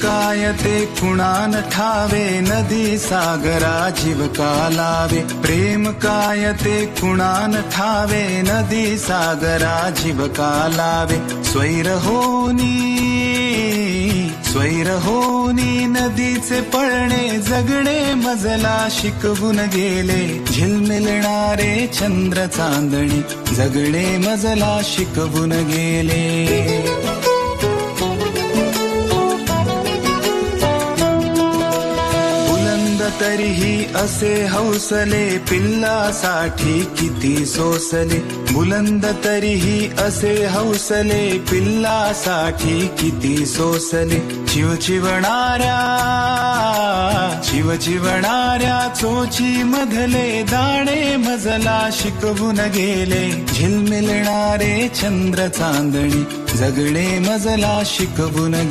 काय ते कुणान ठावे, नदी सागरा जीव का लावे. प्रेम काय ते कुणान ठावे, नदी सागरा जीव का लावे. स्वैर होनी नदीचे पळणे, जगणे मजला शिकवून गेले. झिलमिलणारे चंद्र चांदणी, जगणे मजला शिकवून गेले. तरीही असे हौसले, पिल्लासाठी किती सोसले. बुलंद तरीही असे हौसले, पिल्लासाठी किती सोसले. चिवचिवणाऱ्या चोची मधले दाणे मजला शिकवून गेले. झिलमिलणारे चंद्र चांदणी, जगणे मजला शिकवून